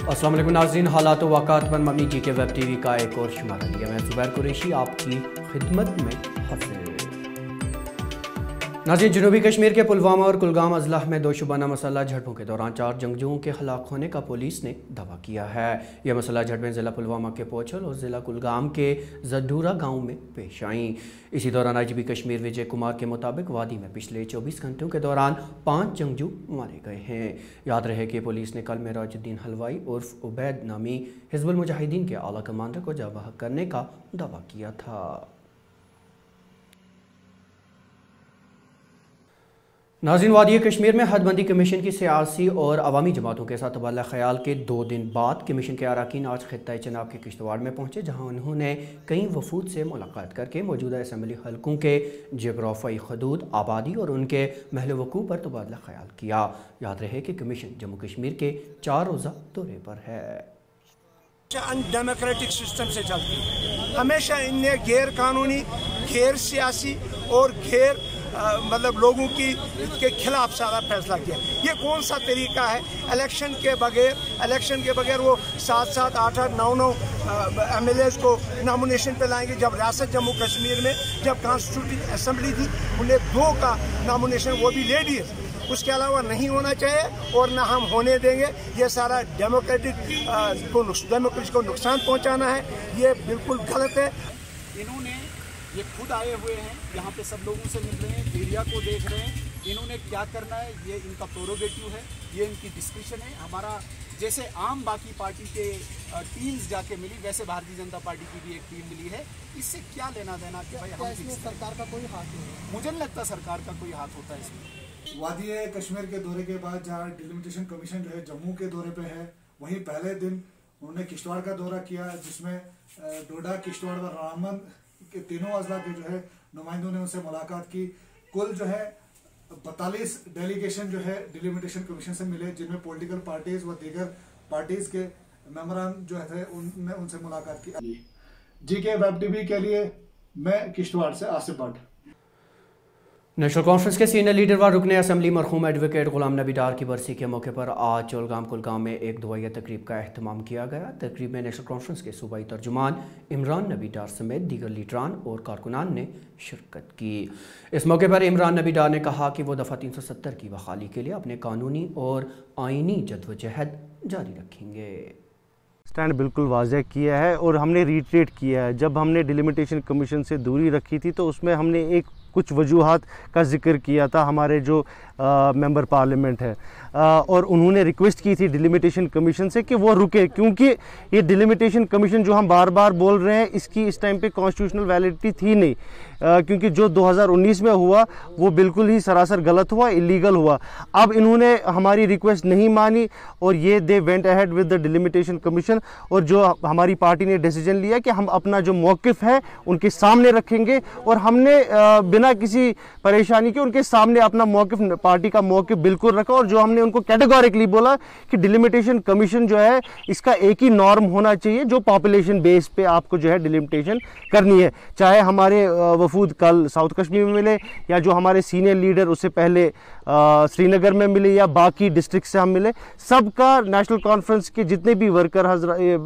अस्सलाम वालेकुम नाज़रीन, हालात व वाक़ात पर मबनी जी के वेब टीवी का एक और शुमारा लिया। मैं ज़ुबैर कुरैशी आपकी खिदमत में हाज़िर। नाज़रीन, जनूबी कश्मीर के पुलवामा और कुलगाम अजला में दो शुबाना मसला झड़पों के दौरान 4 जंगजुओं के हलाक होने का पुलिस ने दावा किया है। यह मसला झड़पें ज़िला पुलवामा के पोछल और ज़िला कुलगाम के जडूरा गाँव में पेश आईं। इसी दौरान IGP कश्मीर विजय कुमार के मुताबिक वादी में पिछले 24 घंटों के दौरान 5 जंगजू मारे गए हैं। याद रहे कि पुलिस ने कल मेराजुद्दीन हलवाई उर्फ उबैद नामी हिज़्बुल मुजाहिदीन के आला कमांडर को जवाह करने का दावा किया था। नाज़रीन, वादी कश्मीर में हदबंदी कमीशन की सियासी और अवामी जमातों के साथ तबादला ख्याल के 2 दिन बाद कमीशन के अरकान आज खित्ता चनाब के किश्तवाड़ में पहुंचे, जहां उन्होंने कई वफूद से मुलाकात करके मौजूदा असम्बली हलकों के जोग्राफियाई हदूद, आबादी और उनके महल वकूफ़ पर तबादला ख्याल किया। याद रहे कि कमीशन जम्मू कश्मीर के 4 रोज़ा दौरे पर है। अनडेमोक्रेटिक सिस्टम से चलती है। हमेशा इनने गैर कानूनी, गैर सियासी और गैर मतलब लोगों के खिलाफ सारा फैसला किया। ये कौन सा तरीका है? इलेक्शन के बगैर वो 7-7, 8-8, 9-9 MLAs को नॉमिनेशन पे लाएंगे। जब रियासत जम्मू कश्मीर में जब कॉन्स्टिट्यूंट असेंबली थी, उन्हें 2 का नॉमिनेशन, वो भी लेडीज, उसके अलावा नहीं होना चाहिए और ना हम होने देंगे। ये सारा डेमोक्रेसी को नुकसान पहुंचाना है, ये बिल्कुल गलत है। इन्होंने ये खुद आए हुए हैं, यहाँ पे सब लोगों से मिल रहे हैं, मीडिया को देख रहे हैं। इन्होंने क्या करना है ये इनका प्रोरोगेटिव है, ये इनकी डिस्क्रिप्शन है। हमारा जैसे आम बाकी पार्टी के टीम्स जाके मिली, वैसे भारतीय जनता पार्टी की भी एक टीम मिली है। इससे क्या लेना देना कि भाई हम इसमें सरकार का कोई हाथ नहीं है? मुझे नहीं लगता सरकार का कोई हाथ होता है इसमें। वादी कश्मीर के दौरे के बाद जहाँ डिलिमिटेशन कमीशन जो है जम्मू के दौरे पे है, वहीं पहले दिन उन्होंने किश्तवाड़ का दौरा किया, जिसमें डोडा, किश्तवाड़ और रामबन के तीनों अजला के जो है नुमाइंदों ने उनसे मुलाकात की। कुल जो है 42 डेलीगेशन जो है डिलिमिटेशन कमीशन से मिले, जिनमें पॉलिटिकल पार्टीज व दीगर पार्टीज के मेंबरान जो थे उनने उनसे मुलाकात की। GK वेब टीवी के लिए मैं किश्तवाड़ से आसिफ भट्ट। नेशनल कॉन्फ्रेंस के सीनियर लीडर व रुकने असम्बली मरहूम एडवोकेट गुलाम नबी डार की बरसी के मौके पर आज चोलगाम कुलगाम में एक दुआया तकरीब का अहतमाम किया गया। तकरीब में नेशनल कॉन्फ्रेंस के सूबाई तर्जुमान इमरान नबी डार समेत दीगर लीडरान और कारकुनान ने शिरकत की। इस मौके पर इमरान नबी डार ने कहा कि वो दफ़ा 370 की बहाली के लिए अपने कानूनी और आइनी जद्दोजहद जारी रखेंगे। स्टैंड बिल्कुल वाज़ेह किया है और हमने रिट्रेट किया है। जब हमने डिलिमिटेशन कमीशन से दूरी रखी थी तो उसमें हमने कुछ वजूहात का जिक्र किया था। हमारे जो मेंबर पार्लियामेंट है और उन्होंने रिक्वेस्ट की थी डिलिमिटेशन कमीशन से कि वो रुके, क्योंकि ये डिलिमिटेशन कमीशन जो हम बार बार बोल रहे हैं इसकी इस टाइम पे कॉन्स्टिट्यूशनल वैलिडिटी थी नहीं, क्योंकि जो 2019 में हुआ वो बिल्कुल ही सरासर गलत हुआ, इलीगल हुआ। अब इन्होंने हमारी रिक्वेस्ट नहीं मानी और ये they went ahead with the delimitation commission, और जो हमारी पार्टी ने डिसीजन लिया कि हम अपना जो मौक़िफ़ है उनके सामने रखेंगे और हमने बिना किसी परेशानी के उनके सामने अपना मौक़िफ़, पार्टी का मौक़िफ़ बिल्कुल रखा। और जो हमने उनको कैटेगोरिकली बोला कि डिलिमिटेशन कमीशन जो है इसका एक ही नॉर्म होना चाहिए जो पॉपुलेशन बेस पे आपको जो है डिलिमिटेशन करनी है। चाहे हमारे वफूद कल साउथ कश्मीर में मिले या जो हमारे सीनियर लीडर उससे पहले श्रीनगर में मिले या बाकी डिस्ट्रिक्ट से हम मिले, सबका नेशनल कॉन्फ्रेंस के जितने भी वर्कर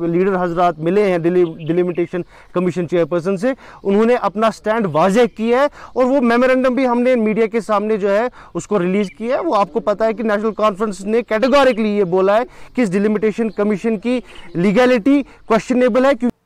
लीडर हजरात मिले हैं डिलिमिटेशन कमीशन चेयरपर्सन से, उन्होंने अपना स्टैंड वाज़ेह किया है और वो मेमोरेंडम भी हमने मीडिया के सामने जो है उसको रिलीज किया है। वो आपको पता है कि नेशनल कॉन्फ्रेंस ने कैटेगोरिकली ये बोला है कि इस डिलिमिटेशन कमीशन की लीगैलिटी क्वेश्चनेबल है।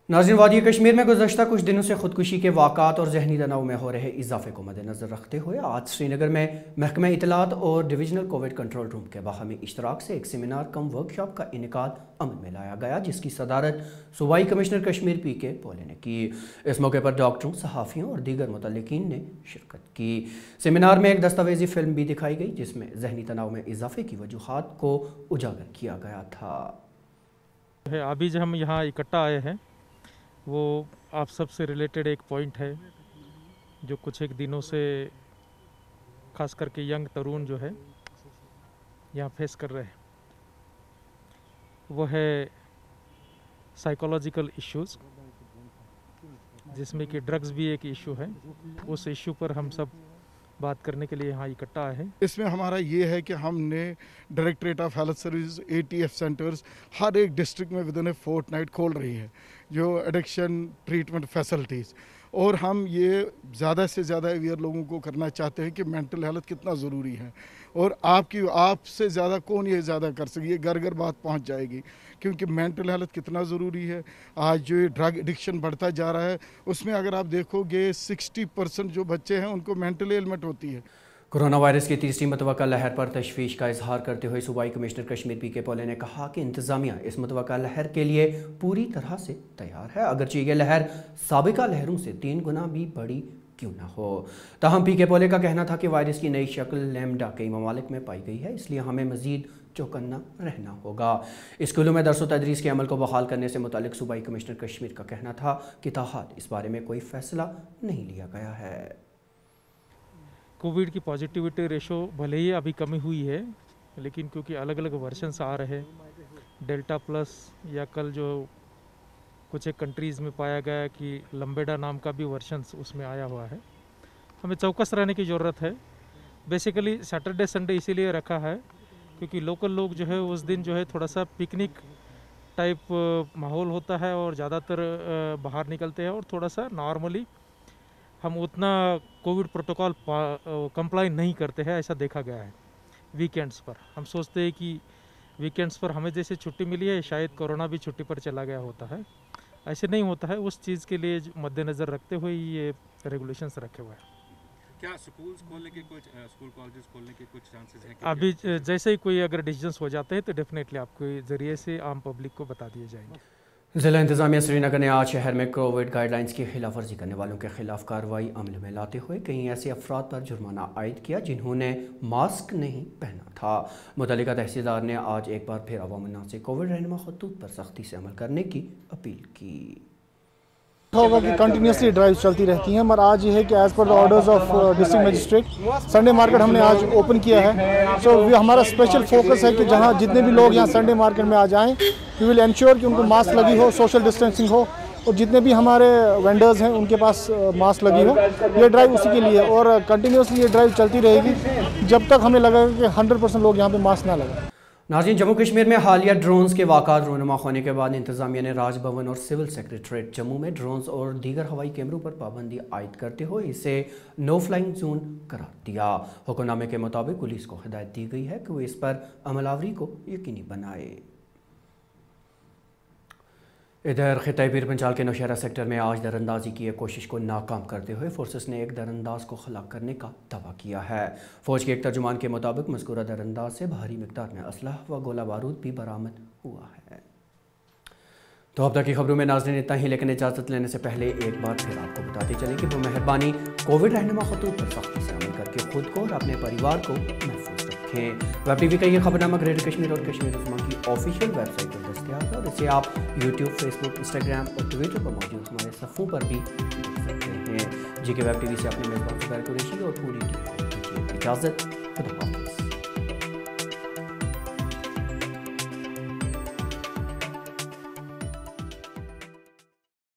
नाज़रीन, वादी कश्मीर में गुज़श्ता कुछ दिनों से खुदकुशी के वाक़ात और जहनी तनाव में हो रहे इजाफे को मद्देनज़र रखते हुए आज श्रीनगर में महकमा इत्तलात और डिविजनल कोविड कंट्रोल रूम के बाहमी इश्तराक से एक सेमिनार कम वर्कशॉप का इनेकाद अमल में लाया गया, जिसकी सदारत सूबाई कमिश्नर कश्मीर PK पोले ने की। इस मौके पर डॉक्टरों, सहाफ़ियों और दीगर मुतल्लिकीन ने शिरकत की। सेमिनार में एक दस्तावेजी फिल्म भी दिखाई गई जिसमें जहनी तनाव में इजाफे की वजूहात को उजागर किया गया था। अभी जो हम यहाँ इकट्ठा आए हैं वो आप सब से रिलेटेड एक पॉइंट है जो कुछ एक दिनों से खास करके यंग तरुण जो है यहाँ फेस कर रहे हैं, वो है साइकोलॉजिकल इश्यूज़, जिसमें कि ड्रग्स भी एक इशू है। उस इशू पर हम सब बात करने के लिए यहाँ इकट्ठा आए हैं। इसमें हमारा ये है कि हमने directorate of health service ATF centres हर एक डिस्ट्रिक्ट में विद इन ए फोर्टनाइट खोल रही है, जो एडिक्शन ट्रीटमेंट फैसिलिटीज़, और हम ये ज़्यादा से ज़्यादा अवेयर लोगों को करना चाहते हैं कि मेंटल हेल्थ कितना ज़रूरी है, और आपसे ज़्यादा कौन ये ज़्यादा कर सके, ये घर घर बात पहुंच जाएगी, क्योंकि मेंटल हेल्थ कितना ज़रूरी है। आज जो ये ड्रग एडिक्शन बढ़ता जा रहा है, उसमें अगर आप देखोगे 60% जो बच्चे हैं उनको मेंटल एलिमेंट होती है। कोरोना वायरस की तीसरी मतवक्का लहर पर तशवीश का इजहार करते हुए सूबाई कमिश्नर कश्मीर PK पोले ने कहा कि इंतजामिया इस मतवक्का लहर के लिए पूरी तरह से तैयार है, अगरचे ये लहर साबिका लहरों से 3 गुना भी बड़ी क्यों ना हो। ताहम PK पोले का कहना था कि वायरस की नई शक्ल लैम्डा कई ममालिक में पाई गई है, इसलिए हमें मजीद चौकन्ना रहना होगा। स्कूलों में दरस व तदरीस के अमल को बहाल करने से मुतालिक सूबाई कमिश्नर कश्मीर का कहना था कि ताहाल इस बारे में कोई फैसला नहीं लिया गया है। कोविड की पॉजिटिविटी रेशो भले ही अभी कमी हुई है, लेकिन क्योंकि अलग अलग वर्जन्स आ रहे हैं, डेल्टा प्लस या कल जो कुछ एक कंट्रीज़ में पाया गया कि लंबेडा नाम का भी वर्जन्स उसमें आया हुआ है, हमें चौकस रहने की ज़रूरत है। बेसिकली सैटरडे संडे इसीलिए रखा है क्योंकि लोकल लोग जो है उस दिन जो है थोड़ा सा पिकनिक टाइप माहौल होता है और ज़्यादातर बाहर निकलते हैं, और थोड़ा सा नॉर्मली हम उतना कोविड प्रोटोकॉल कंप्लाई नहीं करते हैं, ऐसा देखा गया है। वीकेंड्स पर हम सोचते हैं कि वीकेंड्स पर हमें जैसे छुट्टी मिली है, शायद कोरोना भी छुट्टी पर चला गया होता है, ऐसे नहीं होता है। उस चीज़ के लिए मद्देनज़र रखते हुए ये रेगुलेशंस रखे हुए हैं। क्या स्कूल्स खोलने के कुछ स्कूल कॉलेजेस खोलने के कुछ चांसेस हैं? अभी जैसे ही कोई अगर डिसीजंस हो जाते हैं तो डेफिनेटली आपके ज़रिए से आम पब्लिक को बता दिए जाएंगे। ज़िला इंतज़ामिया श्रीनगर ने आज शहर में कोविड गाइडलाइंस की खिलाफ वर्जी करने वालों के खिलाफ कार्रवाई अमल में लाते हुए कई ऐसे अफराद पर जुर्माना आयद किया जिन्होंने मास्क नहीं पहना था। मुतल्लिका तहसीलदार ने आज एक बार फिर अवाम उन्नास से कोविड रहनुमा खतूत पर सख्ती से अमल करने की अपील की। होगा कि कंटिन्यूसली ड्राइव चलती रहती हैं, मगर आज ये है कि as per the orders of district magistrate Sunday market हमने आज ओपन किया है। सो हमारा स्पेशल फोकस है कि जहाँ जितने भी लोग यहाँ संडे मार्केट में आ जाएं, वी विल इंश्योर कि उनको मास्क लगी हो, सोशल डिस्टेंसिंग हो, और जितने भी हमारे वेंडर्स हैं उनके पास मास्क लगी हो। ये ड्राइव उसी के लिए, और कंटिन्यूसली ये ड्राइव चलती रहेगी जब तक हमें लगेगा कि 100% लोग यहाँ पर मास्क ना लगाएं। नाज़रीन, जम्मू कश्मीर में हालिया ड्रोन्स के वाक़ात रोनुमा होने के बाद इंतज़ामिया ने राजभवन और सिविल सेक्रेटरीट जम्मू में ड्रोन्स और दीगर हवाई कैमरों पर पाबंदी आयद करते हुए इसे नो फ्लाइंग जोन करार दिया। हुक्मनामे के मुताबिक पुलिस को हिदायत दी गई है कि वो इस पर अमलावरी को यकीनी बनाए। इधर खिताई पीर पंचाल के नौशहरा सेक्टर में आज दरअंदाजी की एक कोशिश को नाकाम करते हुए फोर्सेस ने एक दरअंदाज को हलाक करने का दावा किया है। फौज के एक तर्जुमान के मुताबिक मज़कूरा दरअंदाज से भारी मिकदार में असलहा व गोला बारूद भी बरामद हुआ है। तो अब तक की खबरों में नाज़रीन इतना ही, लेकिन इजाज़त लेने से पहले एक बार फिर आपको बताते चलें कि वो मेहरबानी कोविड रहनुमा खतूत पर सख्ती से अमल करके खुद को और अपने परिवार को महफूज रखें। वेब टीवी का ये खबरनामा ग्रेटर कश्मीर और कश्मीर उज़्मा की ऑफिशियल वेबसाइट पर दस्तयाब है, और इसे आप यूट्यूब, फेसबुक, इंस्टाग्राम और ट्विटर पर मौजूद हमारे सफ़ों पर भी देख सकते हैं। जी के वेब टीवी से अपने मेज़बान ज़ुबैर कुरैशी और पूरी टीम को इजाज़त। खुदा हाफ़िज़।